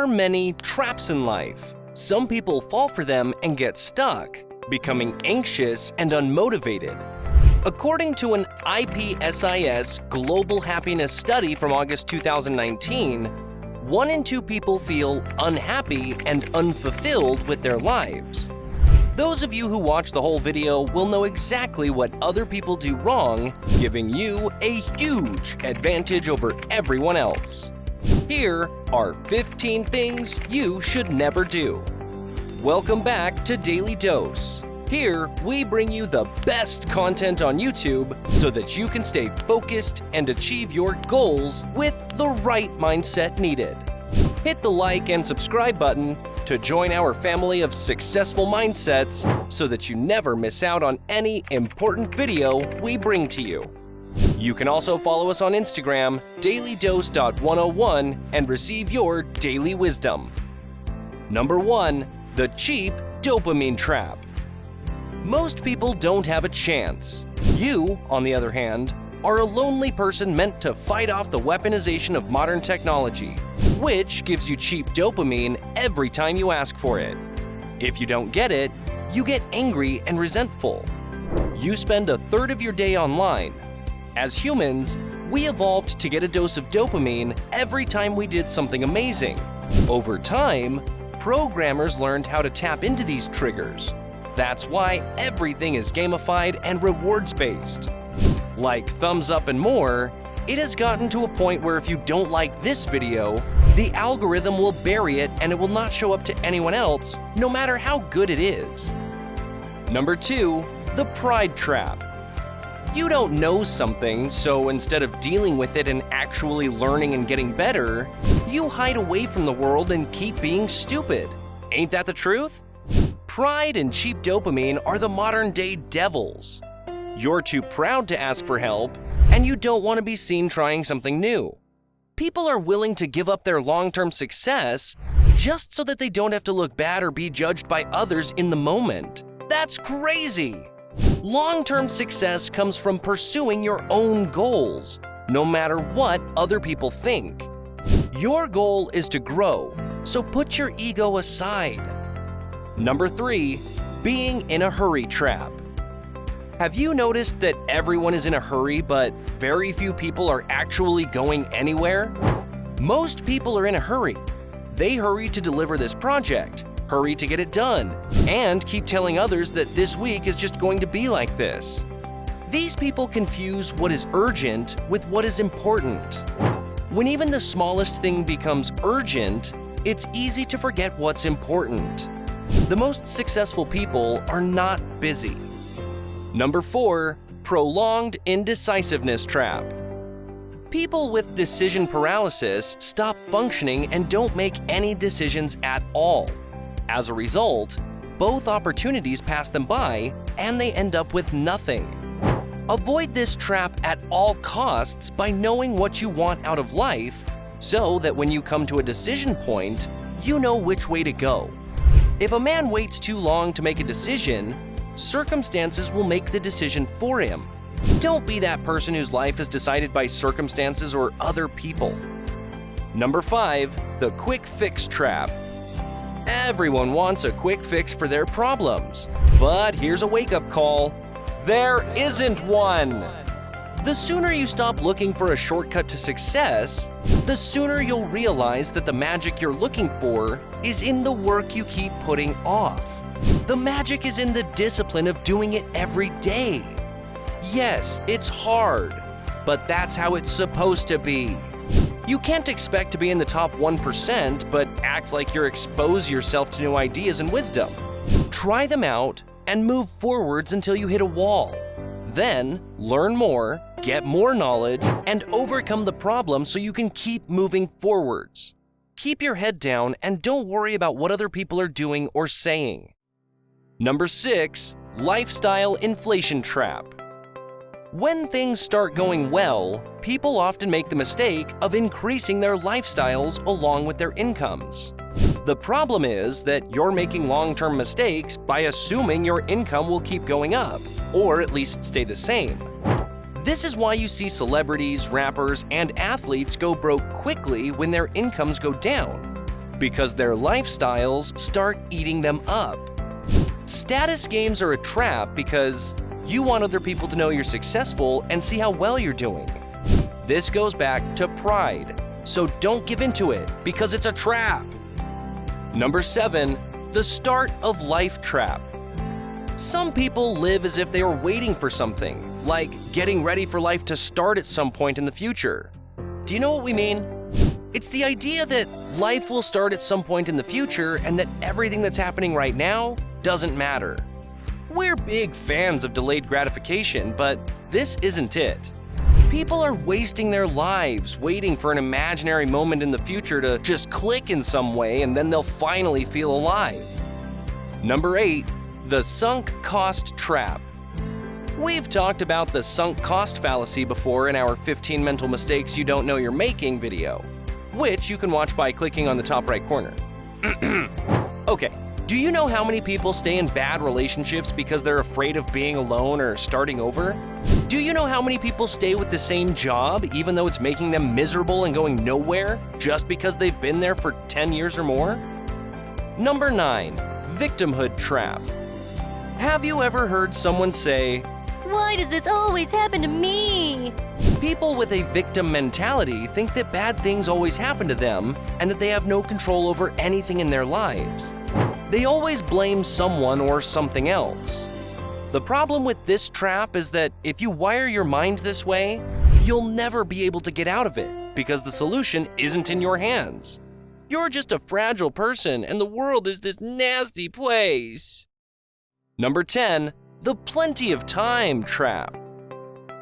are many traps in life. Some people fall for them and get stuck, becoming anxious and unmotivated. According to an IPSIS global happiness study from August 2019, 1 in 2 people feel unhappy and unfulfilled with their lives. Those of you who watch the whole video will know exactly what other people do wrong, giving you a huge advantage over everyone else. Here are 15 things you should never do. Welcome back to Daily Dose. Here, we bring you the best content on YouTube so that you can stay focused and achieve your goals with the right mindset needed. Hit the like and subscribe button to join our family of successful mindsets so that you never miss out on any important video we bring to you. You can also follow us on Instagram, dailydose.101, and receive your daily wisdom. Number 1. The cheap dopamine trap. Most people don't have a chance. You, on the other hand, are a lonely person meant to fight off the weaponization of modern technology, which gives you cheap dopamine every time you ask for it. If you don't get it, you get angry and resentful. You spend a third of your day online. As humans, we evolved to get a dose of dopamine every time we did something amazing. Over time, programmers learned how to tap into these triggers. That's why everything is gamified and rewards-based. Like thumbs up and more, it has gotten to a point where if you don't like this video, the algorithm will bury it and it will not show up to anyone else, no matter how good it is. Number 2. The pride trap. You don't know something, so instead of dealing with it and actually learning and getting better, you hide away from the world and keep being stupid. Ain't that the truth? Pride and cheap dopamine are the modern-day devils. You're too proud to ask for help, and you don't want to be seen trying something new. People are willing to give up their long-term success just so that they don't have to look bad or be judged by others in the moment. That's crazy! Long-term success comes from pursuing your own goals, no matter what other people think. Your goal is to grow, so put your ego aside. Number 3. Being in a hurry trap. Have you noticed that everyone is in a hurry, but very few people are actually going anywhere? Most people are in a hurry. They hurry to deliver this project, hurry to get it done, and keep telling others that this week is just going to be like this. These people confuse what is urgent with what is important. When even the smallest thing becomes urgent, it's easy to forget what's important. The most successful people are not busy. Number 4. Prolonged indecisiveness trap. People with decision paralysis stop functioning and don't make any decisions at all. As a result, both opportunities pass them by and they end up with nothing. Avoid this trap at all costs by knowing what you want out of life so that when you come to a decision point, you know which way to go. If a man waits too long to make a decision, circumstances will make the decision for him. Don't be that person whose life is decided by circumstances or other people. Number 5. The quick fix trap. Everyone wants a quick fix for their problems, but here's a wake-up call. There isn't one! The sooner you stop looking for a shortcut to success, the sooner you'll realize that the magic you're looking for is in the work you keep putting off. The magic is in the discipline of doing it every day. Yes, it's hard, but that's how it's supposed to be. You can't expect to be in the top 1%, but act like you expose yourself to new ideas and wisdom. Try them out and move forwards until you hit a wall. Then, learn more, get more knowledge, and overcome the problem so you can keep moving forwards. Keep your head down and don't worry about what other people are doing or saying. Number 6. Lifestyle inflation trap. When things start going well, people often make the mistake of increasing their lifestyles along with their incomes. The problem is that you're making long-term mistakes by assuming your income will keep going up, or at least stay the same. This is why you see celebrities, rappers, and athletes go broke quickly when their incomes go down. because their lifestyles start eating them up. Status games are a trap because you want other people to know you're successful and see how well you're doing. This goes back to pride, so don't give into it because it's a trap. Number 7, the start of life trap. Some people live as if they are waiting for something, like getting ready for life to start at some point in the future. Do you know what we mean? It's the idea that life will start at some point in the future and that everything that's happening right now doesn't matter. We're big fans of delayed gratification, but this isn't it. People are wasting their lives waiting for an imaginary moment in the future to just click in some way and then they'll finally feel alive. Number 8, the sunk cost trap. We've talked about the sunk cost fallacy before in our 15 mental mistakes you don't know you're making video, which you can watch by clicking on the top right corner. Okay, do you know how many people stay in bad relationships because they're afraid of being alone or starting over? Do you know how many people stay with the same job even though it's making them miserable and going nowhere just because they've been there for 10 years or more? Number 9, victimhood trap. Have you ever heard someone say, "Why does this always happen to me?" People with a victim mentality think that bad things always happen to them and that they have no control over anything in their lives. They always blame someone or something else. The problem with this trap is that if you wire your mind this way, you'll never be able to get out of it because the solution isn't in your hands. You're just a fragile person and the world is this nasty place. Number 10, the plenty of time trap.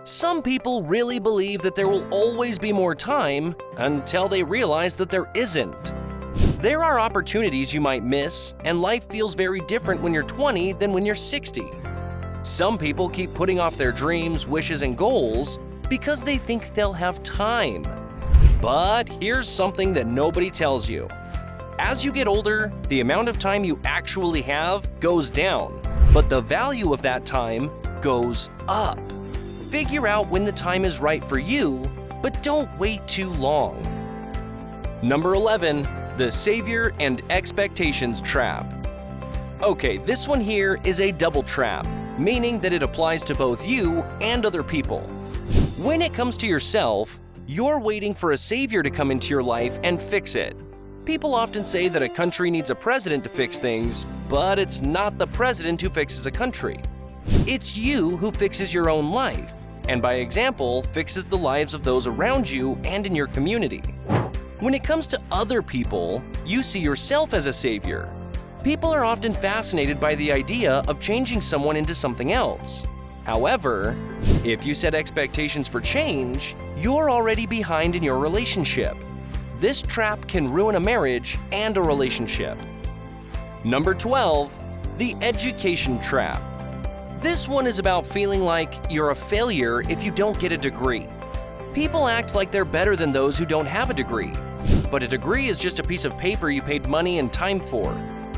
Some people really believe that there will always be more time until they realize that there isn't. There are opportunities you might miss, and life feels very different when you're 20 than when you're 60. Some people keep putting off their dreams, wishes, and goals because they think they'll have time. But here's something that nobody tells you. As you get older, the amount of time you actually have goes down, but the value of that time goes up. Figure out when the time is right for you, but don't wait too long. Number 11, the savior and expectations trap. Okay, this one here is a double trap, meaning that it applies to both you and other people. When it comes to yourself, you're waiting for a savior to come into your life and fix it. People often say that a country needs a president to fix things, but it's not the president who fixes a country. It's you who fixes your own life, and by example, fixes the lives of those around you and in your community. When it comes to other people, you see yourself as a savior. People are often fascinated by the idea of changing someone into something else. However, if you set expectations for change, you're already behind in your relationship. This trap can ruin a marriage and a relationship. Number 12, the education trap. This one is about feeling like you're a failure if you don't get a degree. People act like they're better than those who don't have a degree. But a degree is just a piece of paper you paid money and time for.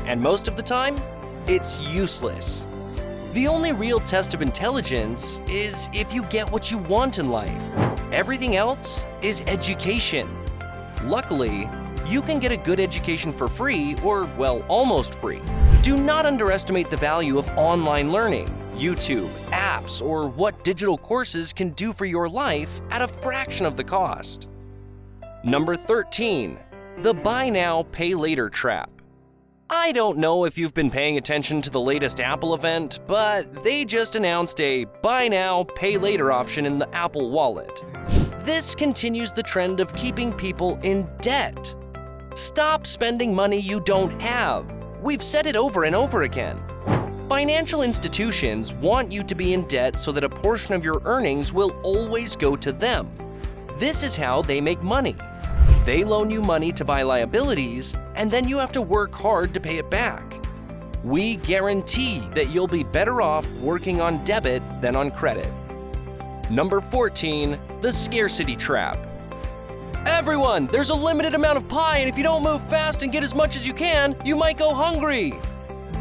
And most of the time, it's useless. The only real test of intelligence is if you get what you want in life. Everything else is education. Luckily, you can get a good education for free or, well, almost free. Do not underestimate the value of online learning, YouTube, apps, or what digital courses can do for your life at a fraction of the cost. Number 13, the buy now, pay later trap. I don't know if you've been paying attention to the latest Apple event, but they just announced a buy now, pay later option in the Apple Wallet. This continues the trend of keeping people in debt. Stop spending money you don't have. We've said it over and over again. Financial institutions want you to be in debt so that a portion of your earnings will always go to them. This is how they make money. They loan you money to buy liabilities, and then you have to work hard to pay it back. We guarantee that you'll be better off working on debit than on credit. Number 14, the scarcity trap. Everyone, there's a limited amount of pie, and if you don't move fast and get as much as you can, you might go hungry.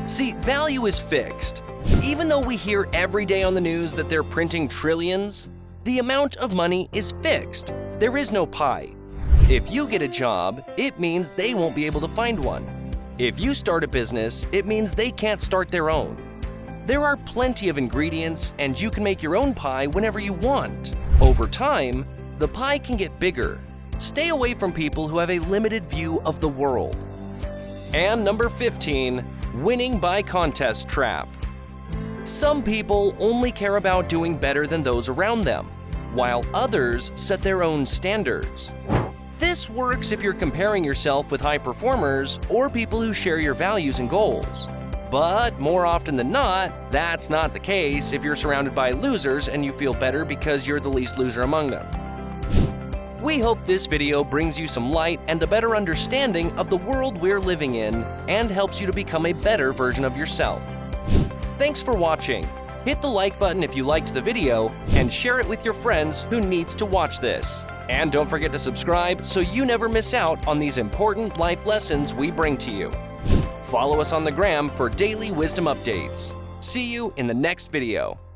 See, value is fixed. Even though we hear every day on the news that they're printing trillions, the amount of money is fixed. There is no pie. If you get a job, it means they won't be able to find one. If you start a business, it means they can't start their own. There are plenty of ingredients, and you can make your own pie whenever you want. Over time, the pie can get bigger. Stay away from people who have a limited view of the world. And number 15, winning by contest trap. Some people only care about doing better than those around them, while others set their own standards. This works if you're comparing yourself with high performers or people who share your values and goals. But more often than not, that's not the case if you're surrounded by losers and you feel better because you're the least loser among them. We hope this video brings you some light and a better understanding of the world we're living in and helps you to become a better version of yourself. Thanks for watching. Hit the like button if you liked the video and share it with your friends who needs to watch this. And don't forget to subscribe so you never miss out on these important life lessons we bring to you. Follow us on the gram for daily wisdom updates. See you in the next video.